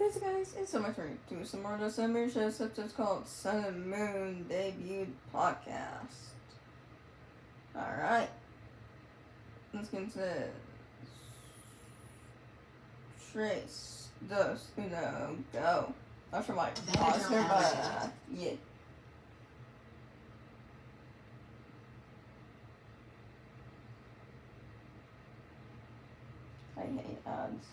Hey guys, it's so much for doing some more of this ambitious episodes called Sun and Moon Debut Podcast. Alright. Let's get into Trace, dos, uno, go. Not sure why I paused here, but yeah. I hate ads.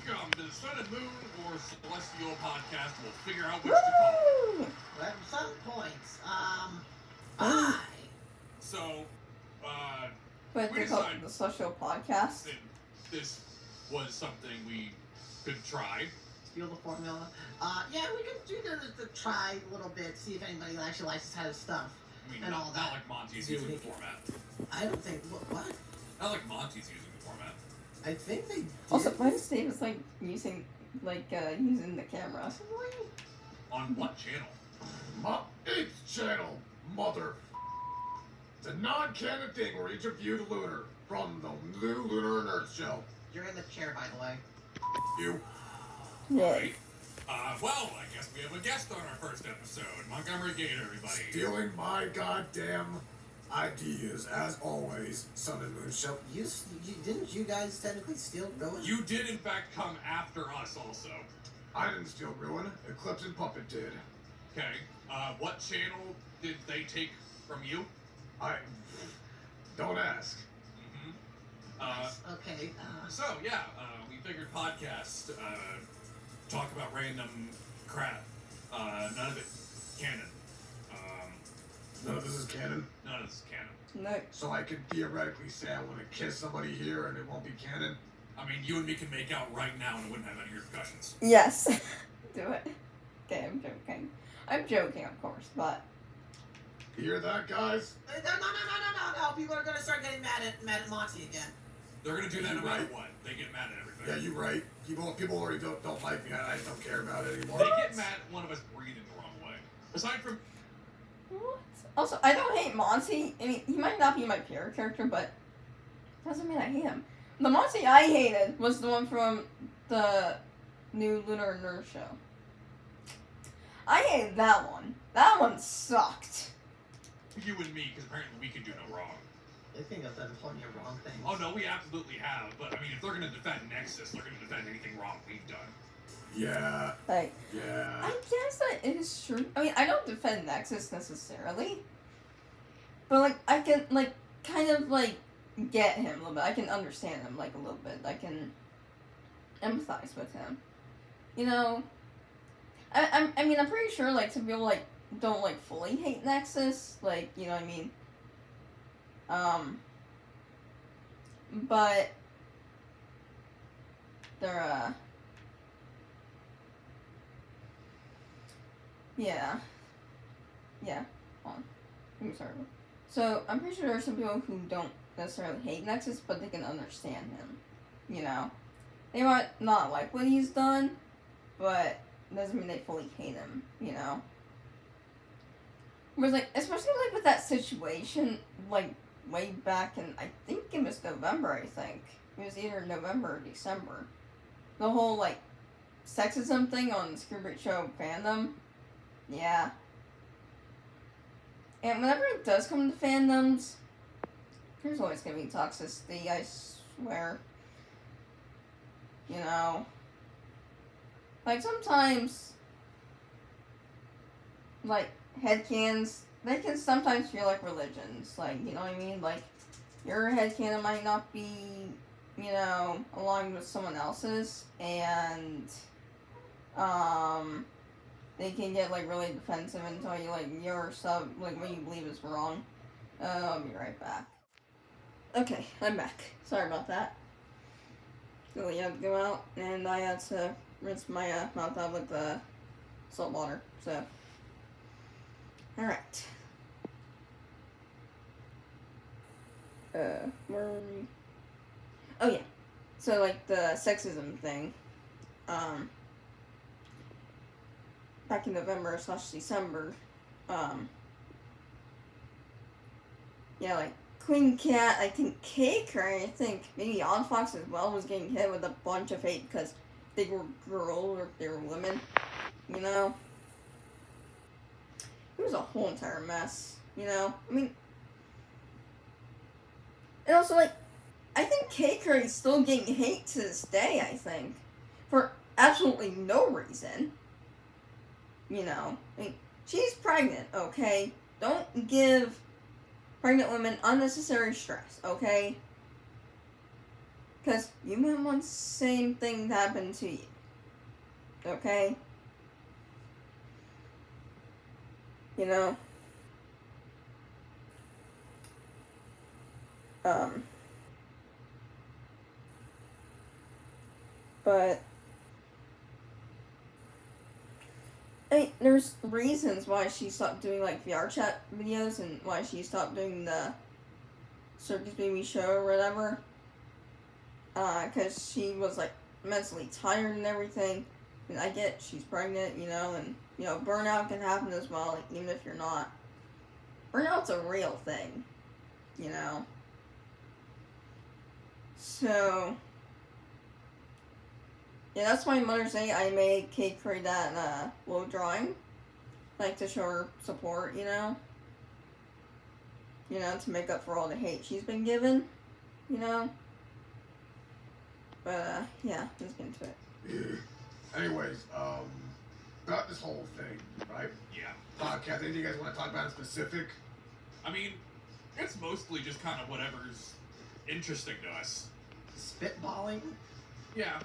Welcome to the Sun and Moon or Celestial Podcast. We'll figure out which to call it. Well, some points. Bye. So, But we they call it decided the Social Podcast. that this was something we could try. Steal the formula. Yeah, we could do the try a little bit, see if anybody actually likes this kind of stuff. I mean, And all not that. like Monty's using the format. I don't think. What? Not like Monty's using the format. I think they did. Also, why does David's using the camera? On what channel? My 8th channel, mother. It's a non-canon thing where each review the Lunar from the new Lunar and Earth show. You're in the chair, by the way. You. Yeah. Right. Well, I guess we have a guest on our first episode. Montgomery Gator, everybody. Stealing my goddamn ideas, as always, Sun and Moon show. Didn't you guys technically steal Rowan? You did, in fact, come after us also. I didn't steal Ruin. Eclipse and Puppet did. Okay. What channel did they take from you? I... Don't ask. Mm-hmm. Okay. So, yeah, we figured podcast, talk about random crap. None of it canon. None of this is canon, None of this is canon. No. so I could theoretically say I want to kiss somebody here and it won't be canon. I mean, you and me can make out right now and it wouldn't have any repercussions. Yes. Do it. Okay, I'm joking. I'm joking, of course, but You hear that, guys? No. People are gonna start getting mad at Monty again. They're gonna do that no You're matter right. what. They get mad at everything. Yeah, you're right. People already don't like me. I don't care about it anymore. They get mad at one of us breathing the wrong way. Aside from, what? Also, I don't hate Monty. I mean, he might not be my favorite character, but doesn't mean I hate him. The Monty I hated was the one from the new Lunar Nerd show. I hated that one. That one sucked. you and me, because apparently we can do no wrong. I think I've done plenty of wrong things. Oh no, we absolutely have. But I mean, if they're gonna defend Nexus, they're gonna defend anything wrong we've done. Yeah, Like, yeah. I guess that is true. I mean, I don't defend Nexus necessarily, but I can kind of get him a little bit. I can understand him a little bit. I can empathize with him. You know, I mean, I'm pretty sure some people don't fully hate Nexus. You know what I mean? But they're Yeah. Hold on. Let me start over. So, I'm pretty sure there are some people who don't necessarily hate Nexus, but they can understand him. You know? They might not like what he's done, but doesn't mean they fully hate him, you know? Whereas, especially, with that situation, way back in, I think it was November, I think. It was either November or December. The whole, sexism thing on the Screwbait Show fandom. Yeah. And whenever it does come to fandoms, there's always gonna be toxicity, I swear. You know? Sometimes, headcanons, they can sometimes feel like religions. You know what I mean? Your headcanon might not be, aligned with someone else's, and, they can get, really defensive and tell you, your what you believe is wrong. I'll be right back. Okay, I'm back. Sorry about that. Really had to go out, and I had to rinse my mouth out with salt water, so. Alright. Where were we? Oh, yeah. So, the sexism thing, back in November/December, yeah, Queen Cat, I think Cake, or I think maybe Odd Fox as well, was getting hit with a bunch of hate because they were girls or they were women. You know? It was a whole entire mess. You know? I mean... And also, like, I think Cake is still getting hate to this day, I think. For absolutely no reason. You know? I mean, she's pregnant, okay? Don't give pregnant women unnecessary stress, okay? Because you might want the same thing to happen to you. Okay? You know? But there's reasons why she stopped doing like VR chat videos and why she stopped doing the Circus Baby show or whatever. Cause she was like mentally tired and everything. And I get she's pregnant, you know, and you know burnout can happen as well. Like, even if you're not, burnout's a real thing, you know. So yeah, that's why Mother's Day I made Kate create that little drawing, like to show her support, you know, to make up for all the hate she's been given, you know. But yeah, let's get into it. Yeah. Anyways, about this whole thing, right? Yeah. Podcast. Anything you guys want to talk about in specific? I mean, it's mostly just kind of whatever's interesting to us. Spitballing? Yeah.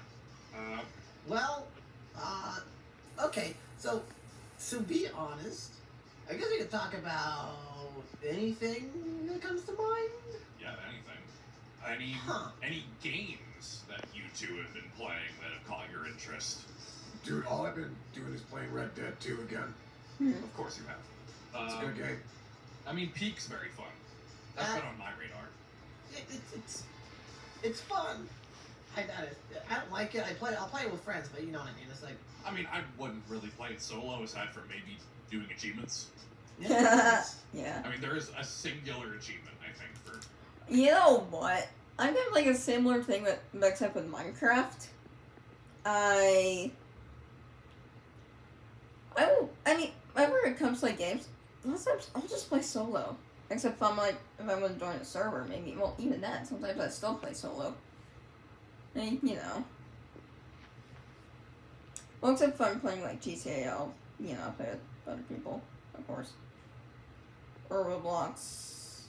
Well, okay, so to be honest, I guess we could talk about anything that comes to mind. Yeah, anything. Any games that you two have been playing that have caught your interest? Dude, all I've been doing is playing Red Dead 2 again. Of course you have. It's a good game. I mean, Peak's very fun. That's been on my radar. It's fun. I don't like it. I'll play it with friends, but you know what I mean. It's like, I mean, I wouldn't really play it solo aside from maybe doing achievements. yeah. Yeah. I mean, there is a singular achievement, I think, for... You know what? I have like a similar thing with, except with Minecraft. I mean, whenever it comes to like games, lots of times I'll just play solo. Except if I'm going to join a server, maybe. Well, even that, sometimes I still play solo. And, you know. Well, except if I'm playing like GTA, I'll, you know, play with other people, of course. Or Roblox.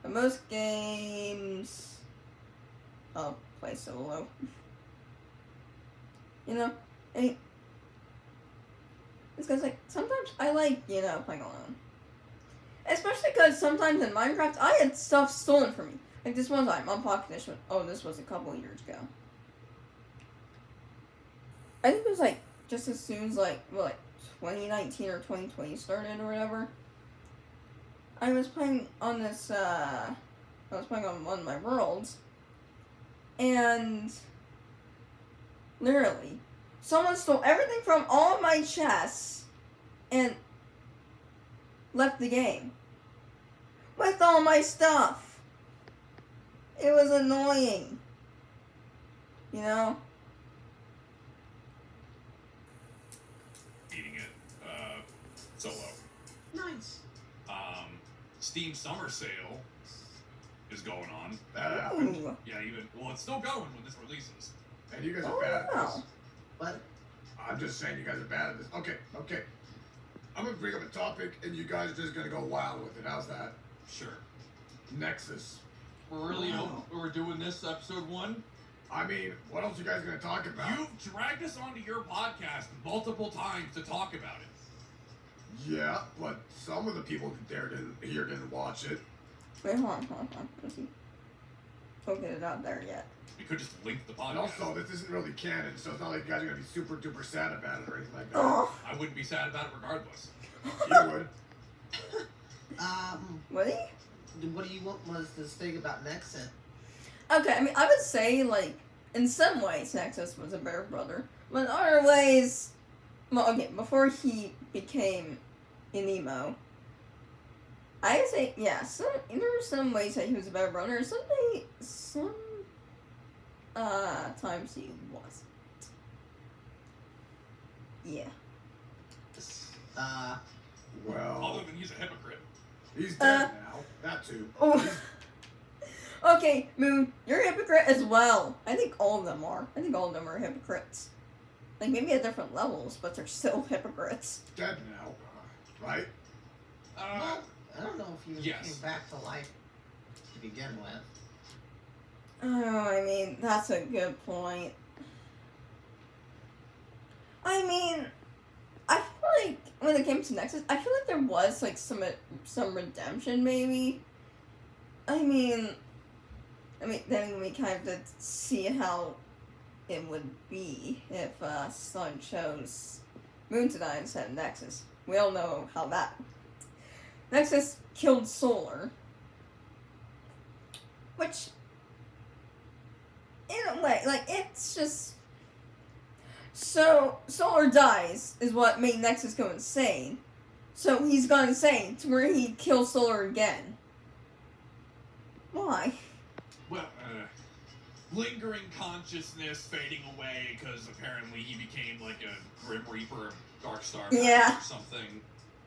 But most games, I'll play solo. You know, it's because like sometimes I like, you know, playing alone. Especially because sometimes in Minecraft I had stuff stolen from me. Like this one time on Pocket Edition. Oh, this was a couple of years ago. I think it was like just as soon as like 2019 or 2020 started or whatever. I was playing on this. I was playing on one of my worlds, and literally, someone stole everything from all of my chests and left the game with all my stuff. It was annoying, you know. Beating it solo. Nice. Steam Summer Sale is going on. That happened. Ooh. Yeah, it's still going when this releases. And you guys Oh, are bad at wow. this. But I'm just saying you guys are bad at this. Okay. I'm gonna bring up a topic and you guys are just gonna go wild with it. How's that? Sure. Nexus. We're doing this episode 1? I mean, what else you guys gonna talk about? You've dragged us onto your podcast multiple times to talk about it. Yeah, but some of the people didn't watch it. Wait, hold on. Don't get it out there yet. We could just link the podcast. And also, this isn't really canon, so it's not like you guys are gonna be super duper sad about it or anything like that. Oh, I wouldn't be sad about it regardless. You would. really? what do you want us to think about Nexus? Okay, I mean, I would say, like, in some ways, Nexus was a better brother. But in other ways, well, okay, before he became an emo, I say, yeah, there were some ways that he was a better runner, some times he wasn't. Yeah. Well, Other than he's a hypocrite. he's dead now. That too. Oh. Okay, Moon, you're a hypocrite as well. I think all of them are. I think all of them are hypocrites. Like, maybe at different levels, but they're still hypocrites. Dead now, right? Well, I don't know if he Yes. came back to life to begin with. Oh, I mean, that's a good point. I mean, I feel like when it came to Nexus, I feel like there was like some redemption, maybe. I mean, then we kind of did see how it would be if Sun chose Moon to die instead of Nexus. We all know how that. Nexus killed Solar, which, in a way, like, it's just. So, Solar dies is what made Nexus go insane. So, he's gone insane to where he kills Solar again. Why? Well, lingering consciousness fading away because apparently he became like a Grim Reaper of Darkstar Yeah. or something.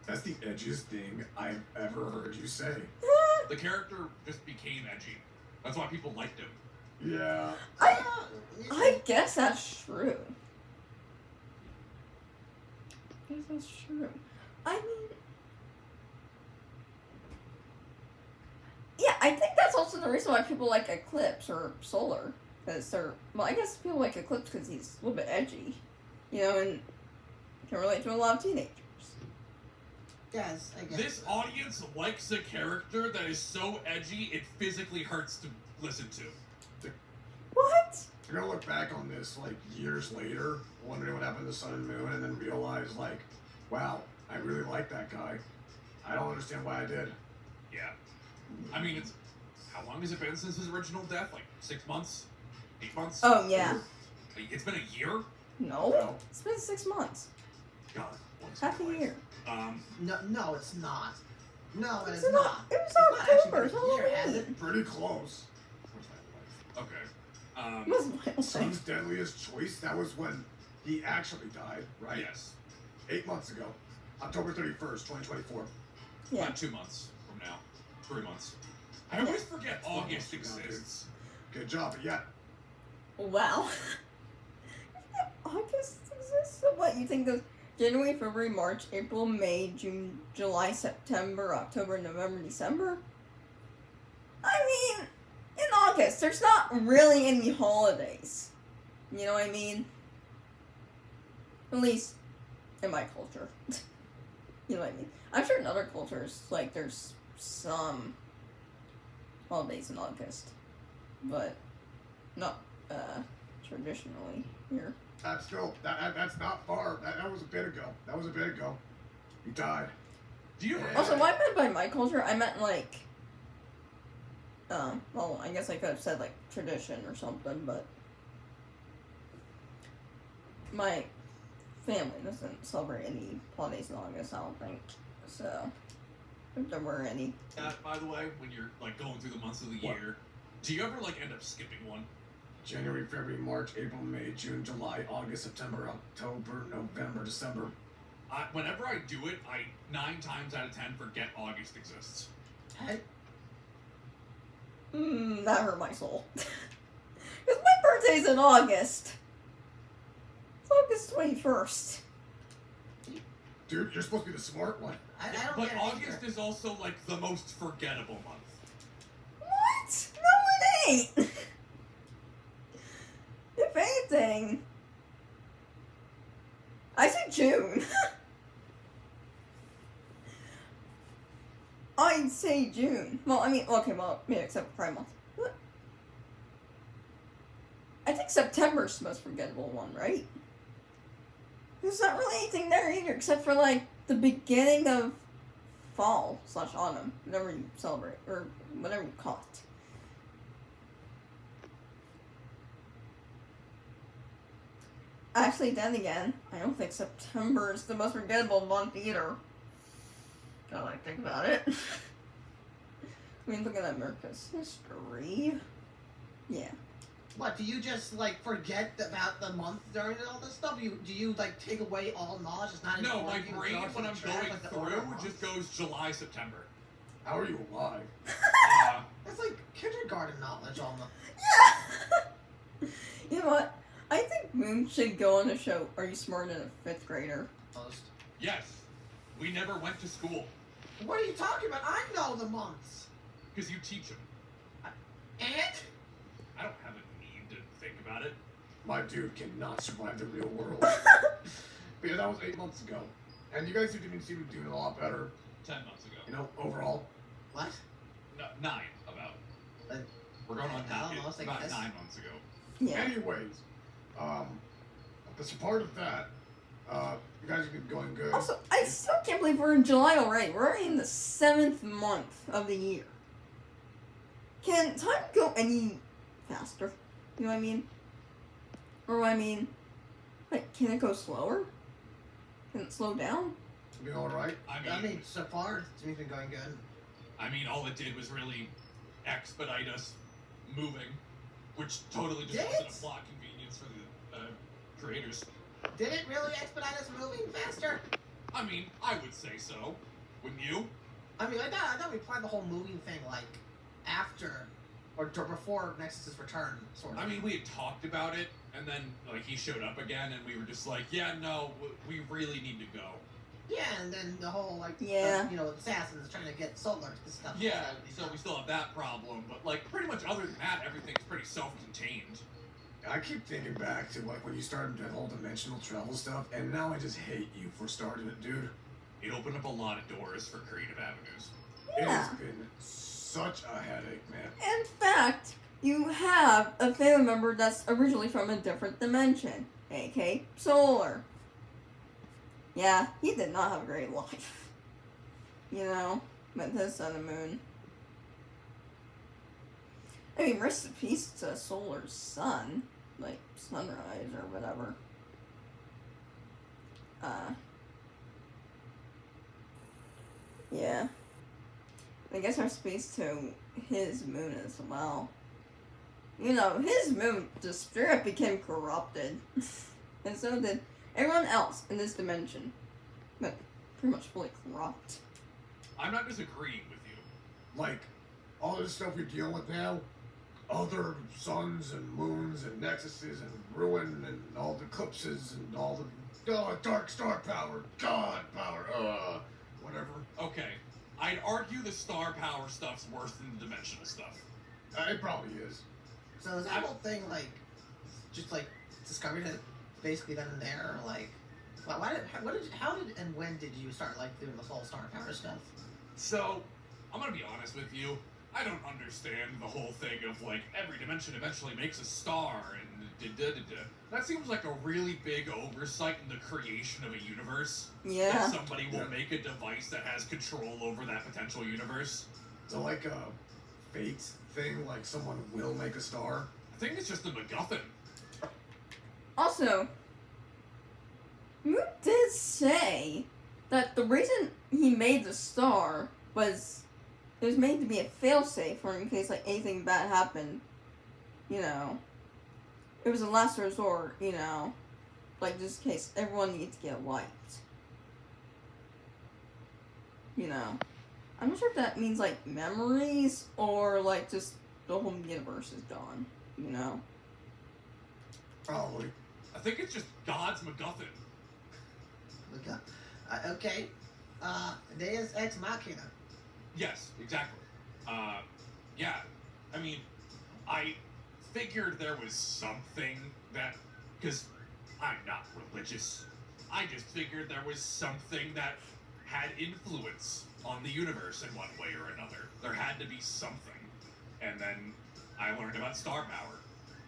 That's the edgiest thing I've ever heard you say. The character just became edgy. That's why people liked him. Yeah. I guess that's true. I guess that's true. I mean, yeah, I think that's also the reason why people like Eclipse or Solar. Because they're, well, I guess people like Eclipse because he's a little bit edgy, you know, and can relate to a lot of teenagers. Yes, I guess. This audience likes a character that is so edgy it physically hurts to listen to. What? You're gonna look back on this like years later, wondering what happened to Sun and Moon, and then realize like, wow, I really like that guy. I don't understand why I did. Yeah. I mean, it's... How long has it been since his original death? Like, 6 months? 8 months? Oh, yeah. It's been a year? No. No. It's been 6 months. God. what's Half a my life? year. No, it's not. No, it It's is not. It was It's not actually October. been It's a year, has Halloween. Pretty close. Okay. It was my thing. Sun's deadliest choice. That was when he actually died, right? Yes. 8 months ago, October 31st, 2024. Yeah. About 2 months from now. 3 months. I always forget August exists. Good job, but yeah. Wow. August exists? So what, you think of January, February, March, April, May, June, July, September, October, November, December? I mean, in August, there's not really any holidays. You know what I mean? At least in my culture. You know what I mean? I'm sure in other cultures, like, there's some holidays in August. But not traditionally here. That's still, that's not far. That was a bit ago. He died. Do you Yeah. Also, what I meant by my culture, I meant like, well, I guess I could have said like tradition or something, but my family doesn't celebrate any holidays in August, I don't think. So, if there were any. by the way, when you're like going through the months of the What? year, do you ever like end up skipping one? January, February, March, April, May, June, July, August, September, October, November, December. Whenever I do it, I 9 times out of 10 forget August exists. Hey, That hurt my soul. Because my birthday's in August. It's August 21st. Dude, you're supposed to be the smart one. I don't But get it August either. is also like the most forgettable month. What? No, it ain't. If anything, I said June. I'd say June. Well, I mean, okay, well, yeah, except for Pride Month. What? I think September's the most forgettable one, right? There's not really anything there either, except for, like, the beginning of fall/autumn, whatever you celebrate, or whatever you call it. Actually, then again, I don't think September is the most forgettable month either. Now that I think about it. I mean, looking at America's history. Yeah. What, do you just, like, forget about the month during all this stuff? Do you, like, take away all knowledge? It's not No, my important? You brain, don't when I'm keep track, going like, the order of through, months? just goes July, September. How are you alive? That's like kindergarten knowledge almost. Yeah! You know what? I think Moon should go on the show Are You Smarter Than a 5th Grader? Almost. Yes, we never went to school What are you talking about? I know the months. because you teach them. And? I don't have a need to think about it. My dude cannot survive the real world. But yeah, that was 8 months ago. And you guys seem to be doing a lot better, 10 months ago. you know, overall. What? No, 9, about. Like, We're going on 9, almost, I about guess. 9 months ago. Yeah. Anyways, as a part of that, you guys have been going good. Also, I still can't believe we're in July already. We're already in the 7th month of the year. Can time go any faster? You know what I mean? Or what I mean, like, can it go slower? Can it slow down? You all right? I mean, so far, it's been going good. All it did was really expedite us moving, which totally just Did wasn't it? a plot convenience for the creators. Did it really expedite us moving faster? I would say so. Wouldn't you? I thought we planned the whole moving thing, like, after, or before Nexus's return, sort of. We had talked about it, and then, like, he showed up again, and we were just like, yeah, no, we really need to go. Yeah, and then the whole, like, Yeah. assassins trying to get Solar and stuff. Yeah, so we still have that problem, but, like, pretty much other than that, everything's pretty self-contained. I keep thinking back to like when you started that whole dimensional travel stuff, and now I just hate you for starting it, dude. It opened up a lot of doors for creative avenues. It Yeah. has been such a headache, man. In fact, you have a family member that's originally from a different dimension, aka Solar. Yeah, he did not have a great life. You know, with his sun and moon. Rest in peace to Solar's son, like Sunrise or whatever. Yeah. I guess rest in peace to his moon as well. His moon just straight up became corrupted. And so did everyone else in this dimension. But pretty much fully corrupt. I'm not disagreeing with you. Like all this stuff you're dealing with now, other suns and moons and nexuses and ruin and all the eclipses and all the dark star power, god power, whatever. Okay, I'd argue the star power stuff's worse than the dimensional stuff. It probably is. So is that whole thing, like, just, like, discovered it basically then and there, or, like, how did and when did you start, like, doing the whole star power stuff? So, I'm gonna be honest with you. I don't understand the whole thing of, like, every dimension eventually makes a star and da-da-da-da. That seems like a really big oversight in the creation of a universe. Yeah. That somebody will Yeah. make a device that has control over that potential universe. So like a fate thing, like someone will make a star. I think it's just a MacGuffin. Also, Moon did say that the reason he made the star was it was made to be a failsafe for in case like anything bad happened. It was a last resort. Like just in case everyone needs to get wiped. I'm not sure if that means like memories or like just the whole universe is gone. Probably. I think it's just God's MacGuffin. Okay. Deus Ex Machina. Yes, exactly. Yeah. I figured there was something that, because I'm not religious, I just figured there was something that had influence on the universe in one way or another. There had to be something. And then I learned about star power.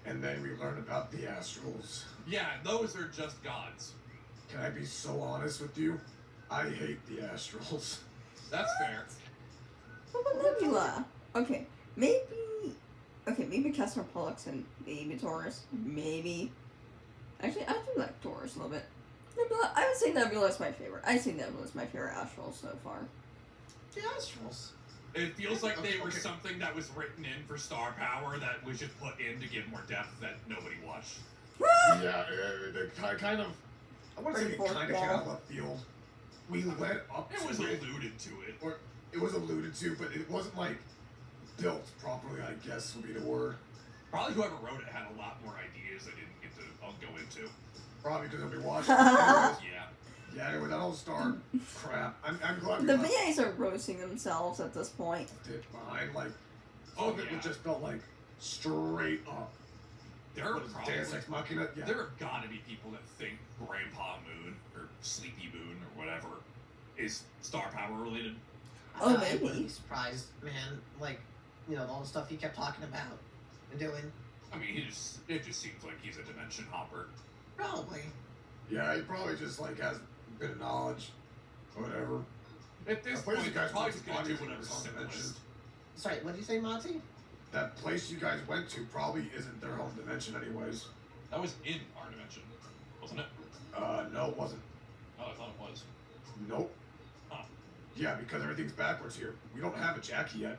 And then we learned about the astrals. Yeah, those are just gods. Can I be so honest with you? I hate the astrals. That's fair. What about Nebula? Okay, maybe Castor Pollux and Baby Taurus. Maybe. Actually, I do like Taurus a little bit. Nebula, I would say Nebula is my favorite. I'd say Nebula is my favorite astral so far. The Astrals. It feels like they were Okay. something that was written in for star power that was just put in to give more depth that nobody watched. Yeah, they kind of. I want to say Pretty it fourth kind of came wall. out of left field. We led up It to was it, alluded to it. or it was alluded to, but it wasn't like built properly. I guess would be the word. Probably whoever wrote it had a lot more ideas I didn't get to. I'll go into. Probably because nobody watched it. Anyways, Yeah. yeah, anyway, that whole star crap. I'm glad we The left VAs are roasting themselves at this point. it behind. Like, Oh, all of it yeah. just felt like straight up. There are What is it, probably Deus Ex Machina? Yeah. there have got to be people that think Grandpa Moon or Sleepy Moon or whatever is star power related. Oh, I maybe. wouldn't be surprised, man. Like, all the stuff he kept talking about and doing. I mean, it just seems like he's a dimension hopper. Probably. Yeah, he probably just like has a bit of knowledge, whatever. At this That place point, you guys probably went just to gonna do probably whatever's isn't his own dimension. simplest. Sorry, what did you say, Monty? That place you guys went to probably isn't their home dimension, anyways. That was in our dimension, wasn't it? No, it wasn't. Oh, I thought it was. Nope. Huh. Yeah, because everything's backwards here. We don't have a Jackie yet.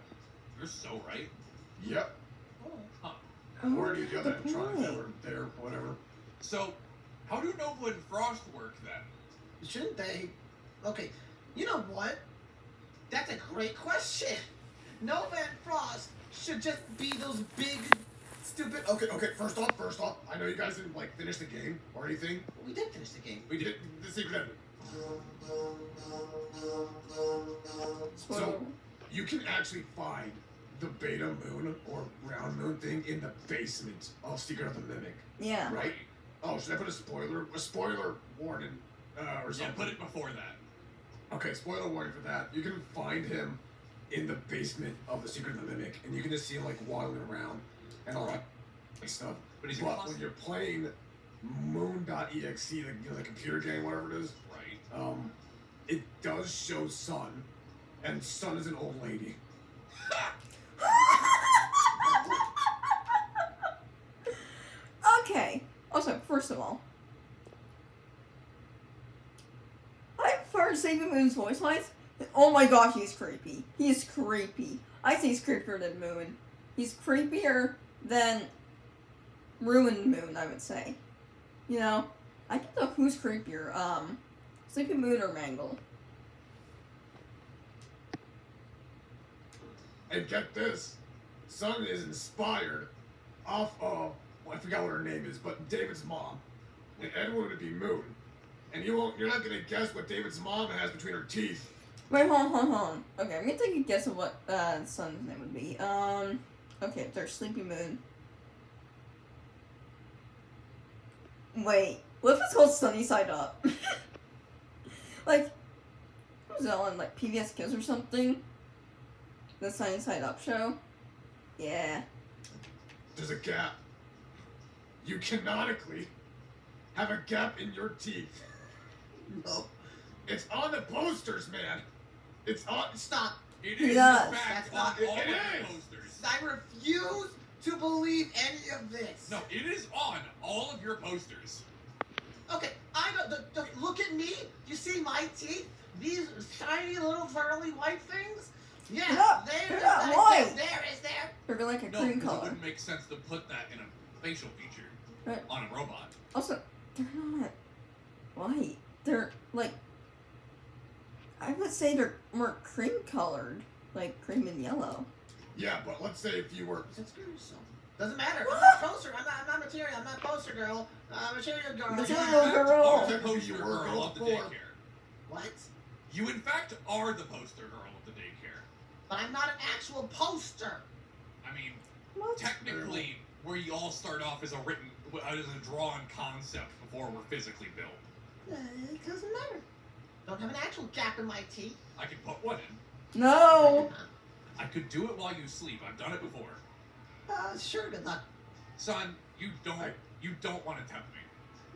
You're so right. Yep. Oh. Or any of the other good animatronics point. that were there, whatever. So, how do Nova and Frost work then? Shouldn't they? Okay, you know what? That's a great question. Nova and Frost should just be those big, stupid. Okay, first off, I know you guys didn't like finish the game or anything. We did finish the game. We You did. did the secret ending. Spoiler. So you can actually find the Beta Moon or Round Moon thing in the basement of Secret of the Mimic, Yeah. right? Oh, should I put a spoiler warning, or Yeah, something? put it before that. Okay, spoiler warning for that. You can find him in the basement of the Secret of the Mimic, and you can just see him like waddling around and all that stuff. But he's a But class- when you're playing Moon.exe, the computer game, whatever it is, Right. it does show Sun, and Sun is an old lady. Okay. Also, first of all, I've heard Saving Moon's voice lines. Oh my gosh, he's creepy. He's creepy. I say he's creepier than Moon. He's creepier than Ruined Moon, I would say. You know, I don't know who's creepier. Sleeping Moon or Mangle. And get this, Sun is inspired off of, well, I forgot what her name is, but David's mom. And Edward would be Moon. And you're not gonna guess what David's mom has between her teeth. Wait, hold on. Okay, I'm gonna take a guess of what Sun's name would be. Okay, there's Sleepy Moon. Wait, what if it's called Sunny Side Up? Like, was it on like PBS Kids or something? The Sunny Side Up show? Yeah. There's a gap. You canonically have a gap in your teeth. No. It's on the posters, man. It's on. Stop. It is Yes. in fact That's not- on all it of the is. posters. I refuse to believe any of this. No, it is on all of your posters. Okay, I don't. Look at me. You see my teeth? These shiny little pearly white things? Yeah, Yeah, there is yeah, that. why? There is there. They're like a No, cream because it color. wouldn't make sense to put that in a facial feature Right. on a robot. Also, they're not white. They're like, I would say they're more cream colored, like cream and yellow. Yeah, but let's say if you were. Just screw yourself. Doesn't matter. What? I'm not poster. I'm not material. I'm not poster girl. Material girl. Material You, in fact, girl. are the Technically, poster you were girl girl of the before. daycare. What? You, in fact, are the poster girl of the daycare. But I'm not an actual poster. I mean, What? technically, where you all start off as a drawn concept before we're physically built. It doesn't matter. Don't have an actual gap in my teeth. I could put one in. No. I could do it while you sleep. I've done it before. Sure, good luck. Son, you don't want to tempt me.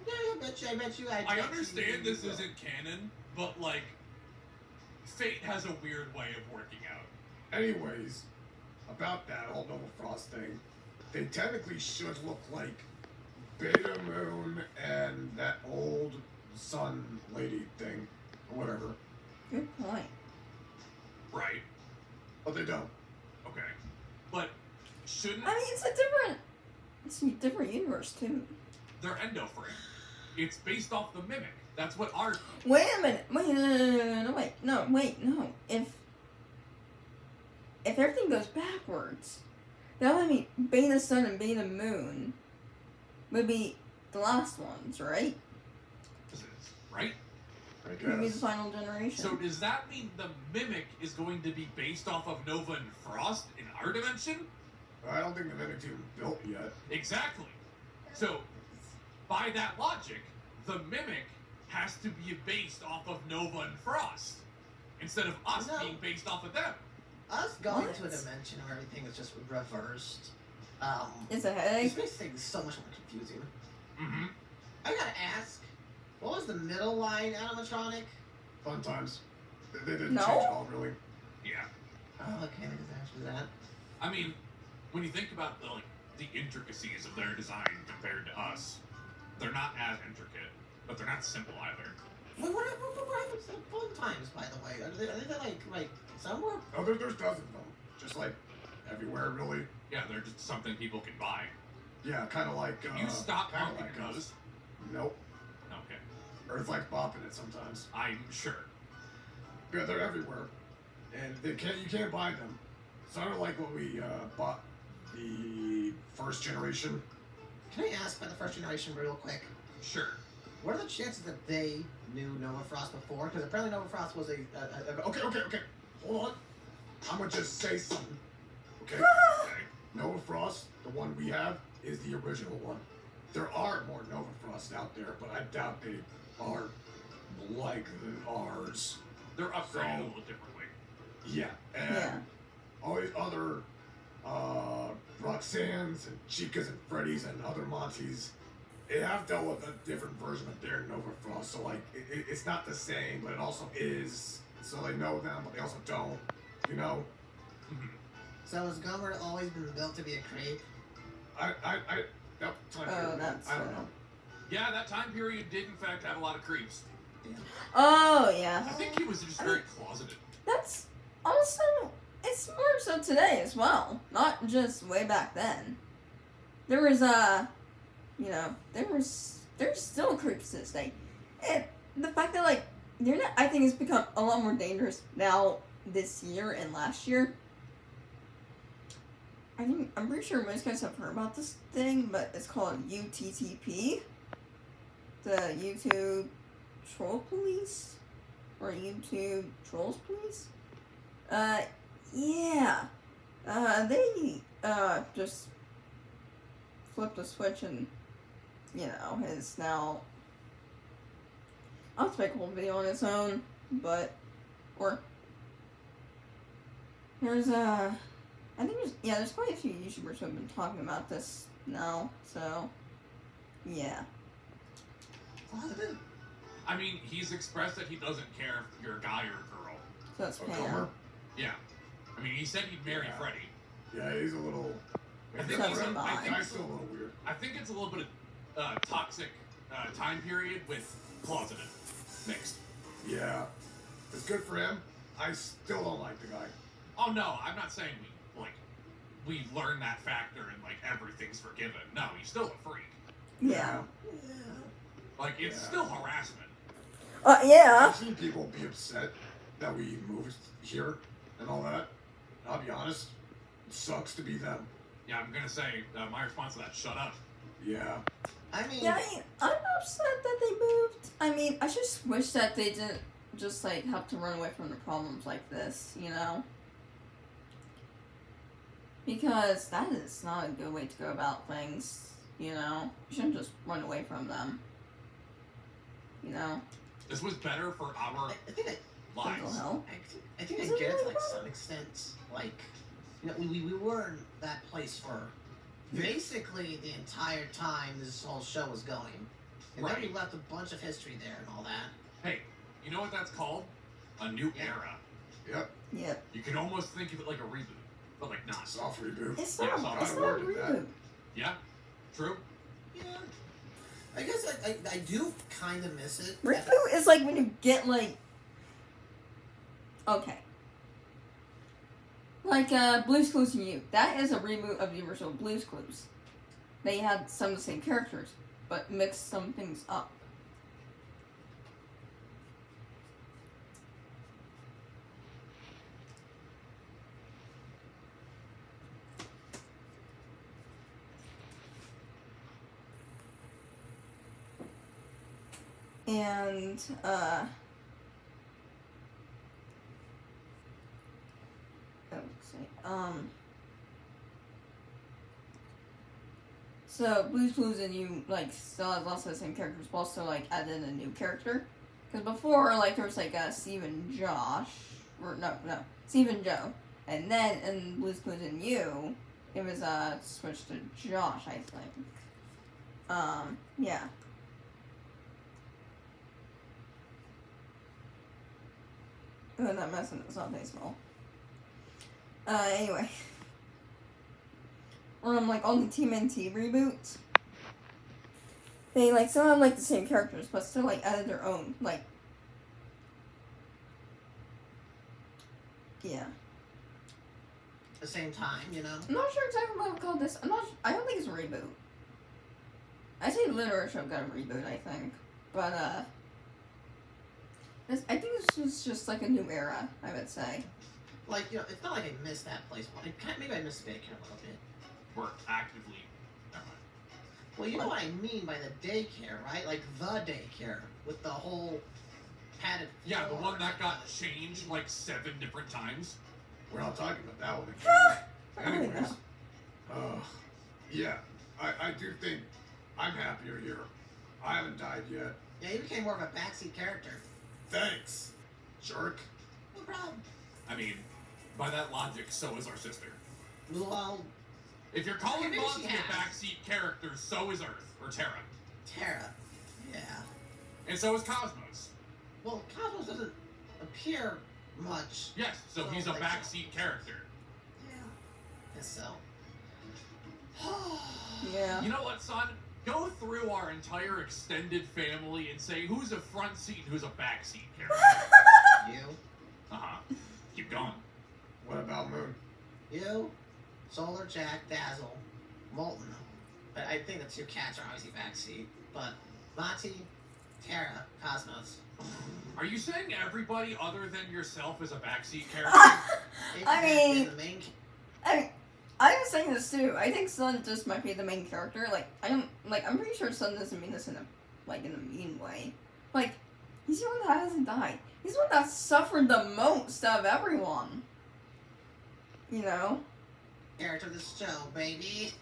Yeah, I bet you. I bet you understand this will. isn't canon, but like, fate has a weird way of working out. Anyways, about that whole Nova Frost thing, they technically should look like Beta Moon and that old sun lady thing, or whatever. Good point. Right. But they they don't. Okay. But shouldn't I mean, it's a different universe too. their endo frame? It's based off the mimic. That's what our Wait a minute. Wait, no. If everything goes backwards, that would mean Beta Sun and Beta Moon would be the last ones, right? right? I Would be the guess. final generation. So does that mean the mimic is going to be based off of Nova and Frost in our dimension? I don't think the Mimic's even built yet. Exactly. So, by that logic, the mimic has to be based off of Nova and Frost instead of us No. being based off of them. Us going to a What? dimension where everything is just reversed. It's a This headache. makes things so much more confusing. Mm-hmm. I gotta ask, what was the middle line animatronic? Fun times. They didn't No. change it all, really. Yeah. Oh, okay, I can answer that. I mean, when you think about the intricacies of their design compared to us, they're not as intricate, but they're not simple either. What happens to fun times, by the way? Are they like somewhere? Oh, there's dozens of them. Just like everywhere, really. Yeah, they're just something people can buy. Yeah, kind of like. Can you stop kinda bumping like your us. nose? Nope. Okay. Earth likes bopping it sometimes. I'm sure. Yeah, they're everywhere, and you can't buy them. Sort of like what we bought the first generation. Can I ask about the first generation real quick? Sure. What are the chances that they knew Nova Frost before? Because apparently Nova Frost was Okay. Hold on. I'm gonna just say something. Okay. Okay. Nova Frost, the one we have, is the original one. There are more Nova Frost out there, but I doubt they are like ours. They're upgraded So- a little differently. Yeah, and Yeah. all these other Roxanne's and Chicas and Freddy's and other Monties, they have dealt with a different version of their Nova Frost. So like, it's not the same, but it also is. So they know them, but they also don't. You know, Mhm. So has Gomer always been built to be a creep? that time Oh, period, that's I don't know. Yeah, that time period did in fact have a lot of creeps. Oh I yeah. think he was just I very mean- closeted. That's also it's more so today as well, not just way back then. There was there's still creeps to this day, and the fact that like the internet I think has become a lot more dangerous now this year and last year. I'm pretty sure most guys have heard about this thing, but it's called UTTP, the YouTube Troll Police, or YouTube Trolls Police. Yeah. They just flipped a switch and is now I'll make a whole video on its own, but there's there's quite a few YouTubers who have been talking about this now, so yeah. Closeted? I mean, he's expressed that he doesn't care if you're a guy or a girl. So that's Oh, Pam. Gomer? Yeah. I mean, he said he'd marry Yeah. Freddie. Yeah, he's a little. I think Sounds he's fine. Guy's still a little weird. I think it's a little bit of toxic time period with closeted mixed. Yeah, it's good for him. I still don't like the guy. Oh no, I'm not saying we learned that factor and everything's forgiven. No, he's still a freak. Yeah. Yeah. It's Yeah. still harassment. Yeah. I've seen people be upset that we moved here and all that. I'll be honest, it sucks to be them. Yeah, I'm gonna say my response to that. Shut up. Yeah. I mean, Yeah, I'm upset that they moved. I mean, I just wish that they didn't just help to run away from the problems like this, Because that is not a good way to go about things, You shouldn't just run away from them. This was better for our I think Mental lives. health. I think I Is it get it to really some extent. We were in that place for basically the entire time this whole show was going. And then we Right. left a bunch of history there and all that. Hey, you know what that's called? A new Yeah. era. Yep. Yep. You can almost think of it like a reboot, but not. Soft reboot. It's Yeah, not. so It's I not a worked at that. reboot. Yeah, true. Yeah. I guess I do kind of miss it. Reboot is like when you get okay. Like, Blue's Clues and You. That is a reboot of the original Blue's Clues. They had some of the same characters, but mixed some things up. And, so Blue's Clues and You, like, still has lots of the same characters, but also, like, added a new character. Because before, like, there was, like, Steve and Josh, or, no, Steve and Joe. And then, in Blue's Clues and You, it was, switched to Josh, I think. Yeah. Oh, that messing is not very small. Anyway. Or like all the TMNT reboots. They like still have like the same characters, but still like added their own. Like, yeah. At the same time, you know. I'm not sure exactly what I would call this. I don't think it's a reboot. I say literature got a reboot, I think, but I think this was just like a new era, I would say. Like, you know, it's not like I missed that place. Maybe I missed the daycare a little bit. We're actively. Never mind. Well, you know what I mean by the daycare, right? Like the daycare with the whole padded. Yeah, the floor. one that got changed like 7 different times. We're not talking about that one again. I don't Anyways, know. yeah, I do think I'm happier here. I haven't died yet. Yeah, you became more of a backseat character. Thanks, jerk. No problem. I mean, by that logic, so is our sister. Well, If you're calling Maybe she Monty a has. backseat character, so is Earth, or Terra. Terra. Yeah. And so is Cosmos. Well, Cosmos doesn't appear much. Yes, so Oh, he's a like that. backseat character. Yeah. Guess so. Yeah. You know what, son? Go through our entire extended family and say who's a front seat and who's a backseat character. You. Uh-huh. Keep going. What about Moon? You. Solar, Jack, Dazzle, Molten. But I think the 2 cats are obviously backseat. But Monty, Terra, Cosmos. Are you saying everybody other than yourself is a backseat character? I mean- the main. I was saying this too. I think Sun just might be the main character. Like, I'm pretty sure Sun doesn't mean this in a mean way. Like, he's the one that hasn't died. He's the one that suffered the most out of everyone. You know? Character of the show, baby.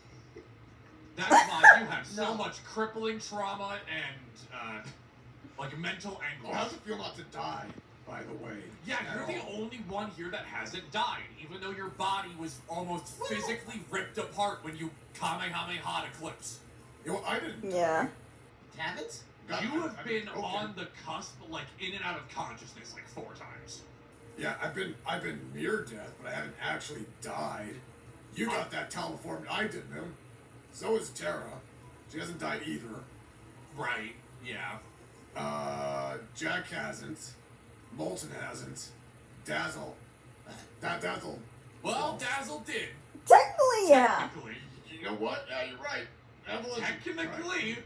That's why you have so No. much crippling trauma and, like, mental Oh, how's anguish. it feel not to die, by the way? Yeah, At you're the all? only one here that hasn't died, even though your body was almost physically ripped apart when you Kamehameha Eclipse. You know, I didn't. Yeah. Haven't? God, You have I mean, been okay. on the cusp, like, in and out of consciousness, like, 4 times. Yeah, I've been near death, but I haven't actually died. You got that teleformed. I did, Moon. So is Terra. She hasn't died either. Right, yeah. Jack hasn't. Molten hasn't. Dazzle. Dazzle. Well, Dazzle did. Technically, yeah. Technically. You know what? Yeah, you're right. Evelyn. Technically.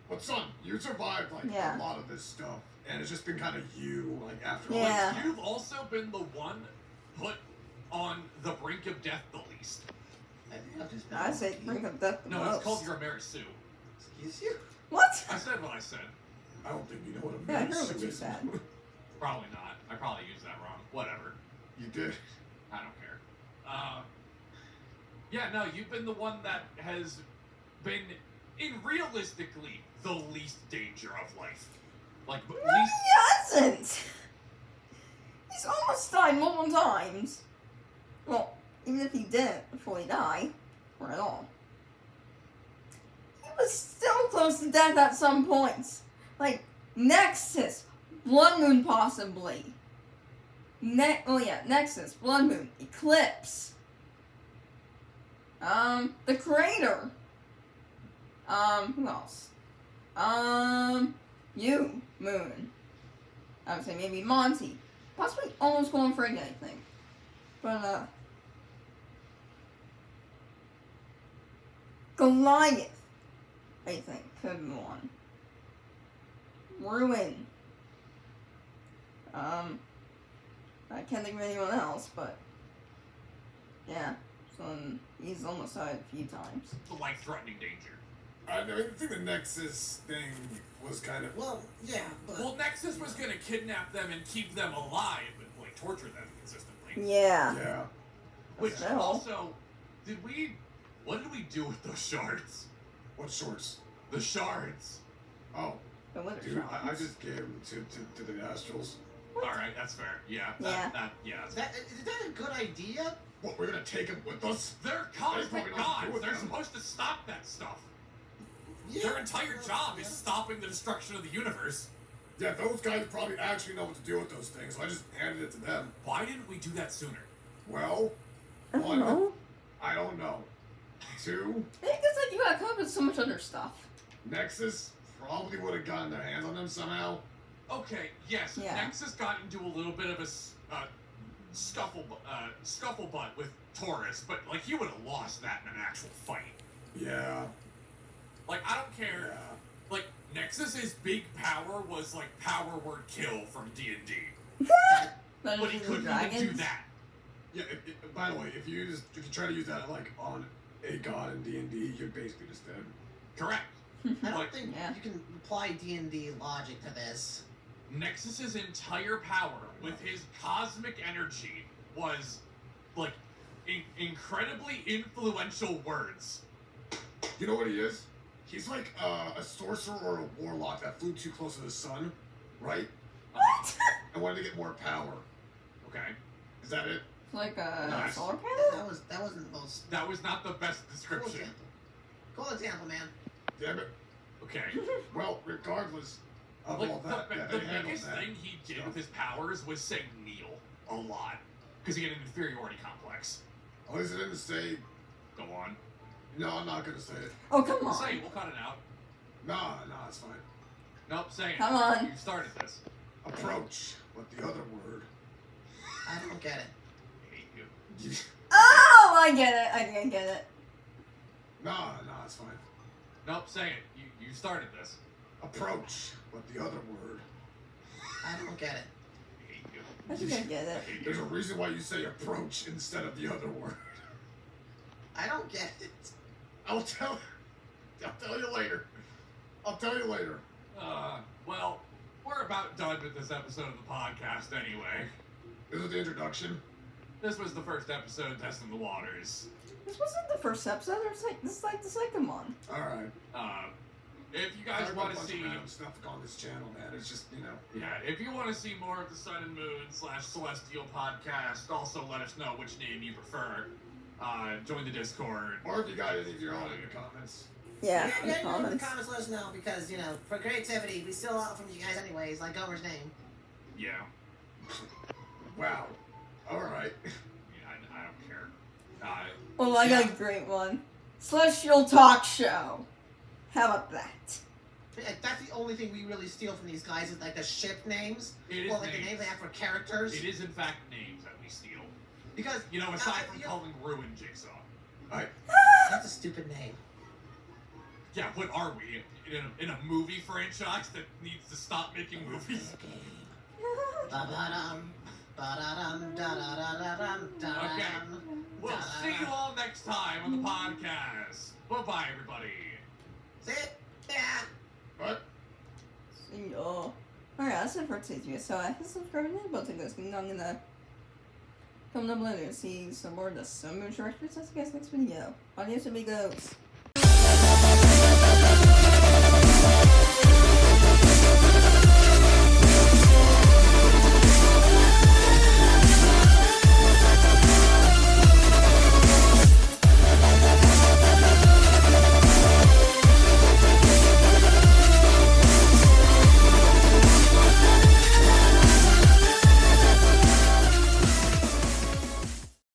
But son, you survived like Yeah. a lot of this stuff, and it's just been kind of you, like after. Yeah. But you've also been the one put on the brink of death the least. I think I've just been I say lucky. bring up death the No, most. it's called Your Mary Sue. Excuse you? What? I said what I said. I don't think you know what a Yeah, I Mary heard what Sue you is. said. Probably not. I probably used that wrong. Whatever. You did. I don't care. Yeah, no, you've been the one that has been, in realistically, the least danger of life. Like, No, least. he hasn't. He's almost died multiple times. Well, even if he didn't fully die, or at all, he was still close to death at some points. Like Nexus, Blood Moon, possibly. Nexus, Blood Moon, Eclipse. The Crater. Who else? You, Moon. I would say maybe Monty. Possibly almost going for it, I think. But, Goliath, I think, could be one. Ruin. I can't think of anyone else, but yeah. So he's almost died a few times. The life-threatening danger. I think the Nexus thing was kind of. Well, yeah, but Well, Nexus was gonna kidnap them and keep them alive and like torture them consistently. Yeah. Yeah. Which Well. also, what did we do with those shards? What shorts? The shards. Oh, The Wither dude, I Shards. just gave them to the Astrals. All right, that's fair. Yeah. Yeah. Yeah. is that a good idea? What, we're gonna take them with us? They're probably cosmic nothing to do gods. with They're them. supposed to stop that stuff. Yeah, Their entire well, job yeah. is stopping the destruction of the universe. Yeah, those guys probably actually know what to do with those things, so I just handed it to them. Why didn't we do that sooner? Well, I don't one, know. I don't know. Two, I think it's like you got caught with so much other stuff. Nexus probably would have gotten their hands on them somehow. Okay, yes, Yeah. Nexus got into a little bit of a scufflebutt with Taurus, but like he would have lost that in an actual fight. Yeah, Like I don't care. yeah. Like Nexus's big power was like power word kill from D&D, but he Dungeons and couldn't even Dragons. do that. Yeah. By the way, if you try to use that like on a god in D&D, you're basically just dead. Correct. I don't Like, think yeah. you can apply D&D logic to this. Nexus's entire power with his cosmic energy was like incredibly influential words. You know what he is? He's like a sorcerer or a warlock that flew too close to the sun, right? What? And wanted to get more power. Okay, Is that it? Like a Nice. solar panel? That wasn't the most that was not the best cool description. example. Cool example, man. Damn it. Okay. Well, regardless of Like all that, yeah, the they handled biggest that. thing he did with his powers was say kneel a lot because he had an inferiority complex. At least I didn't say. Go on. No, I'm not gonna say it. Oh, come on. Say it, we'll cut it out. Nah, it's fine. Nope, say it. Come on. You started this. Approach. What the other word? I don't get it. I hate you. Oh, I get it. I think I get it. Nah, it's fine. Nope, say it. You started this. Approach. What the other word? I don't get it. I hate you. I think I get I it. hate There's a you. reason why you say approach instead of the other word. I don't get it. I'll tell you later. I'll tell you later. Well, we're about done with this episode of the podcast anyway. This is the introduction. This was the first episode testing the waters. This wasn't the first episode. This is like the second one. All right. If you guys I've got want a to bunch see, of random stuff on this channel, man. It's just yeah, if you want to see more of the Sun and Moon / Celestial podcast, also let us know which name you prefer. Join the Discord. Or if you got any of your own in the comments. Yeah. Yeah, in the comments. comments, let us know because for creativity, we steal a lot from you guys anyways, like Gomer's name. Yeah, Wow. All right. I don't care. Well, I got a great one. Celestial Talk Show. How about that? Yeah, that's the only thing we really steal from these guys is like the ship names. It is Well, like the names. names they have for characters. It is in fact names that we steal. Because Aside from you know, calling Ruin Jigsaw. that's a stupid name. Yeah, what are we in a movie franchise that needs to stop making movies? Ba-ba-dum, ba-da-dum, da-da-da-da-dum, da-da-dum, We'll see you all next time on the podcast. Bye-bye, everybody. See it? Yeah. What? See y'all. Alright, that's it for today's video. So I hit subscribe and hit the button, guys. I'm gonna come down below to see some more of the Sun Moon Short. See you guys next video. Adios, amigos.